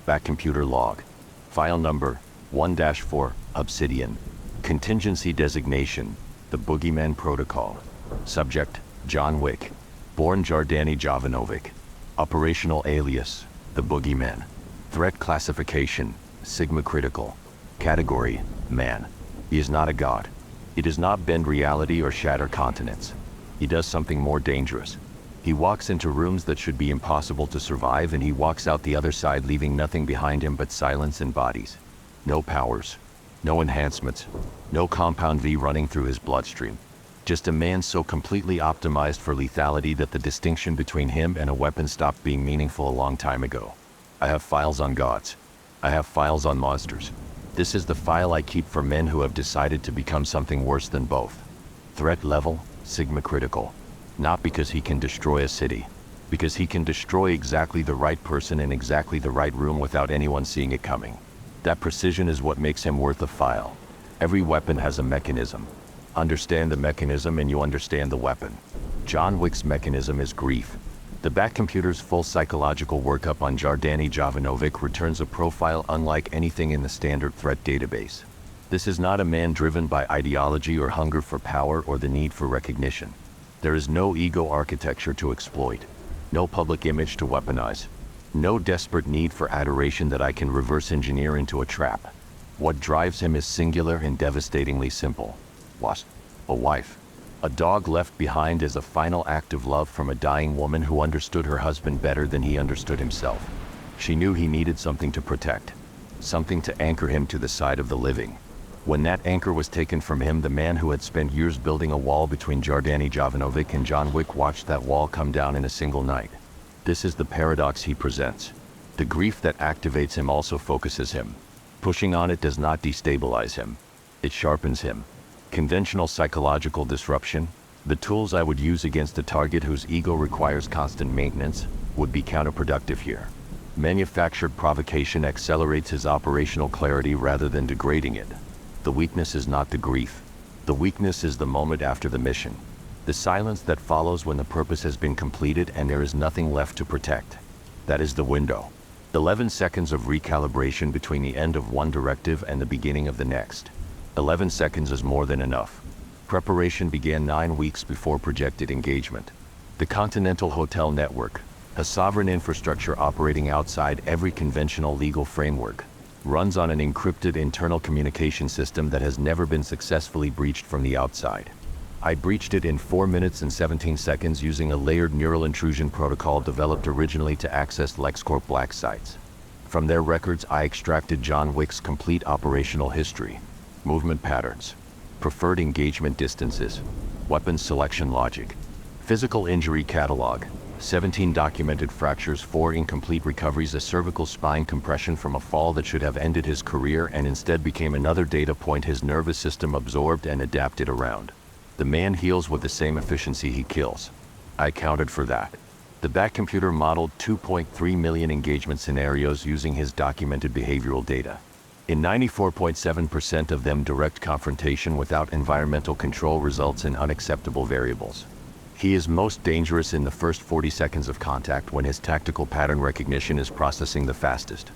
Back computer log. File number 1-4, Obsidian. Contingency designation, the Boogeyman protocol. Subject, John Wick. Born Jardani Jovonovich. Operational alias, the Boogeyman. Threat classification, Sigma critical. Category, man. He is not a god. He does not bend reality or shatter continents. He does something more dangerous. He walks into rooms that should be impossible to survive, and he walks out the other side leaving nothing behind him but silence and bodies. No powers. No enhancements. No compound V running through his bloodstream. Just a man so completely optimized for lethality that the distinction between him and a weapon stopped being meaningful a long time ago. I have files on gods. I have files on monsters. This is the file I keep for men who have decided to become something worse than both. Threat level, Sigma critical. Not because he can destroy a city. Because he can destroy exactly the right person in exactly the right room without anyone seeing it coming. That precision is what makes him worth a file. Every weapon has a mechanism. Understand the mechanism and you understand the weapon. John Wick's mechanism is grief. The Batcomputer's full psychological workup on Jardani Jovonovich returns a profile unlike anything in the standard threat database. This is not a man driven by ideology or hunger for power or the need for recognition. There is no ego architecture to exploit. No public image to weaponize. No desperate need for adoration that I can reverse engineer into a trap. What drives him is singular and devastatingly simple. What? A wife. A dog left behind as a final act of love from a dying woman who understood her husband better than he understood himself. She knew he needed something to protect. Something to anchor him to the side of the living. When that anchor was taken from him, the man who had spent years building a wall between Jardani Jovonovich and John Wick watched that wall come down in a single night. This is the paradox he presents. The grief that activates him also focuses him. Pushing on it does not destabilize him. It sharpens him. Conventional psychological disruption, the tools I would use against a target whose ego requires constant maintenance, would be counterproductive here. Manufactured provocation accelerates his operational clarity rather than degrading it. The weakness is not the grief. The weakness is the moment after the mission. The silence that follows when the purpose has been completed and there is nothing left to protect. That is the window. 11 seconds of recalibration between the end of one directive and the beginning of the next. 11 seconds is more than enough. Preparation began 9 weeks before projected engagement. The Continental Hotel Network, a sovereign infrastructure operating outside every conventional legal framework, runs on an encrypted internal communication system that has never been successfully breached from the outside. I breached it in 4 minutes and 17 seconds using a layered neural intrusion protocol developed originally to access LexCorp black sites. From their records, I extracted John Wick's complete operational history, movement patterns, preferred engagement distances, weapons selection logic, physical injury catalog, 17 documented fractures, 4 incomplete recoveries, a cervical spine compression from a fall that should have ended his career and instead became another data point his nervous system absorbed and adapted around. The man heals with the same efficiency he kills. I counted for that. The Batcomputer modeled 2.3 million engagement scenarios using his documented behavioral data. In 94.7% of them, direct confrontation without environmental control results in unacceptable variables. He is most dangerous in the first 40 seconds of contact when his tactical pattern recognition is processing the fastest.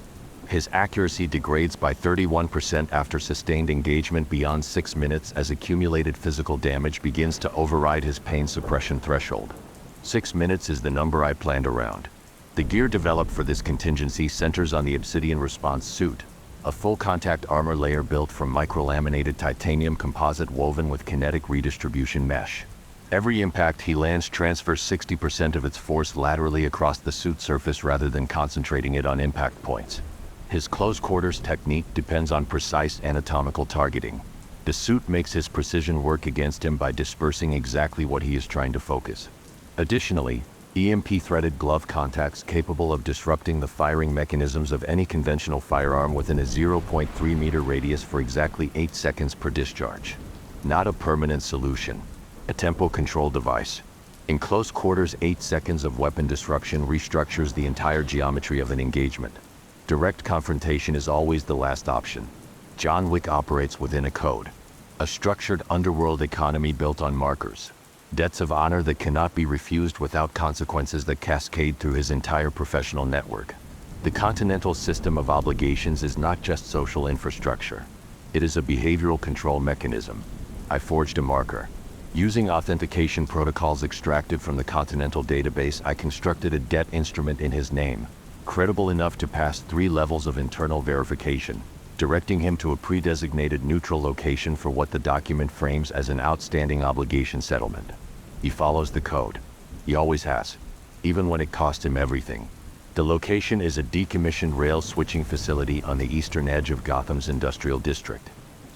His accuracy degrades by 31% after sustained engagement beyond 6 minutes as accumulated physical damage begins to override his pain suppression threshold. 6 minutes is the number I planned around. The gear developed for this contingency centers on the Obsidian response suit, a full contact armor layer built from microlaminated titanium composite woven with kinetic redistribution mesh. Every impact he lands transfers 60% of its force laterally across the suit surface rather than concentrating it on impact points. His close quarters technique depends on precise anatomical targeting. The suit makes his precision work against him by dispersing exactly what he is trying to focus. Additionally, EMP-threaded glove contacts capable of disrupting the firing mechanisms of any conventional firearm within a 0.3 meter radius for exactly 8 seconds per discharge. Not a permanent solution. A tempo control device. In close quarters, 8 seconds of weapon disruption restructures the entire geometry of an engagement. Direct confrontation is always the last option. John Wick operates within a code. A structured underworld economy built on markers. Debts of honor that cannot be refused without consequences that cascade through his entire professional network. The continental system of obligations is not just social infrastructure. It is a behavioral control mechanism. I forged a marker. Using authentication protocols extracted from the Continental database, I constructed a debt instrument in his name, credible enough to pass 3 levels of internal verification, directing him to a pre-designated neutral location for what the document frames as an outstanding obligation settlement. He follows the code. He always has, even when it cost him everything. The location is a decommissioned rail switching facility on the eastern edge of Gotham's industrial district.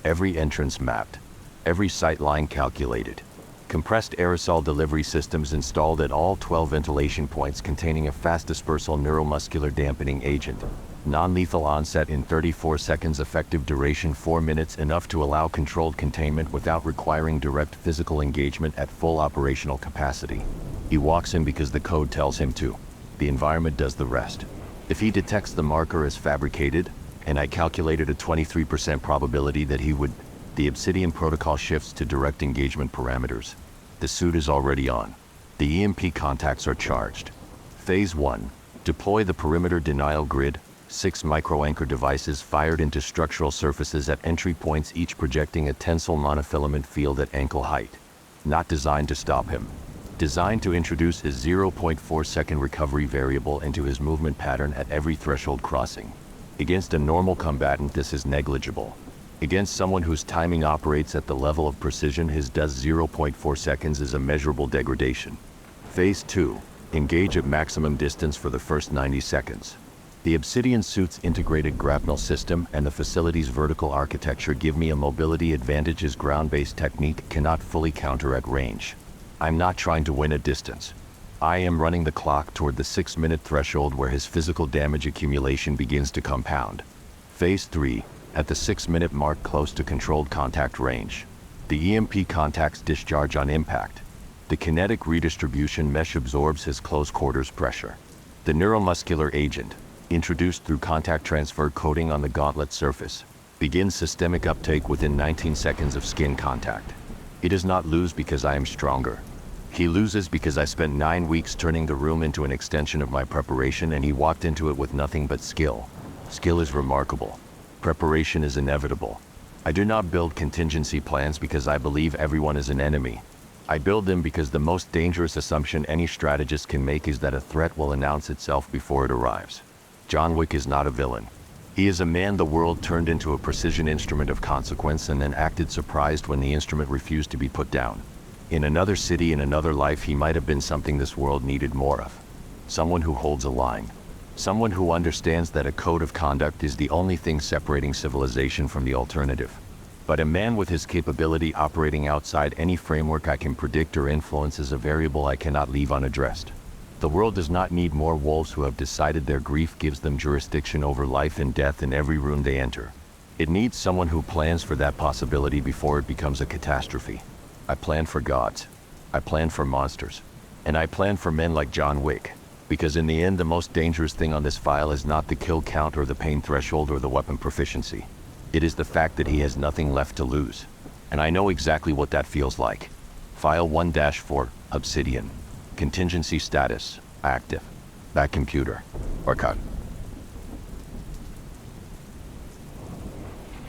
Every entrance mapped, every sight line calculated. Compressed aerosol delivery systems installed at all 12 ventilation points containing a fast dispersal neuromuscular dampening agent. Non-lethal onset in 34 seconds, effective duration 4 minutes, enough to allow controlled containment without requiring direct physical engagement at full operational capacity. He walks in because the code tells him to. The environment does the rest. If he detects the marker as fabricated, and I calculated a 23% probability that he would, the Obsidian protocol shifts to direct engagement parameters. The suit is already on. The EMP contacts are charged. Phase 1. Deploy the perimeter denial grid. 6 micro-anchor devices fired into structural surfaces at entry points, each projecting a tensile monofilament field at ankle height. Not designed to stop him. Designed to introduce his 0.4 second recovery variable into his movement pattern at every threshold crossing. Against a normal combatant, this is negligible. Against someone whose timing operates at the level of precision his does, 0.4 seconds is a measurable degradation. Phase 2. Engage at maximum distance for the first 90 seconds. The Obsidian suit's integrated grapnel system and the facility's vertical architecture give me a mobility advantage his ground-based technique cannot fully counter at range. I'm not trying to win at distance. I am running the clock toward the 6-minute threshold where his physical damage accumulation begins to compound. Phase 3. At the 6-minute mark, close to controlled contact range. The EMP contacts discharge on impact. The kinetic redistribution mesh absorbs his close quarters pressure. The neuromuscular agent, introduced through contact transfer coating on the gauntlet surface, begins systemic uptake within 19 seconds of skin contact. He does not lose because I am stronger. He loses because I spent 9 weeks turning the room into an extension of my preparation, and he walked into it with nothing but skill. Skill is remarkable. Preparation is inevitable. I do not build contingency plans because I believe everyone is an enemy. I build them because the most dangerous assumption any strategist can make is that a threat will announce itself before it arrives. John Wick is not a villain. He is a man the world turned into a precision instrument of consequence and then acted surprised when the instrument refused to be put down. In another city, in another life, he might have been something this world needed more of. Someone who holds a line. Someone who understands that a code of conduct is the only thing separating civilization from the alternative. But a man with his capability operating outside any framework I can predict or influence is a variable I cannot leave unaddressed. The world does not need more wolves who have decided their grief gives them jurisdiction over life and death in every room they enter. It needs someone who plans for that possibility before it becomes a catastrophe. I plan for gods. I plan for monsters. And I plan for men like John Wick. Because in the end, the most dangerous thing on this file is not the kill count or the pain threshold or the weapon proficiency. It is the fact that he has nothing left to lose. And I know exactly what that feels like. File 1-4, Obsidian. Contingency status, active. Back computer. Or cut.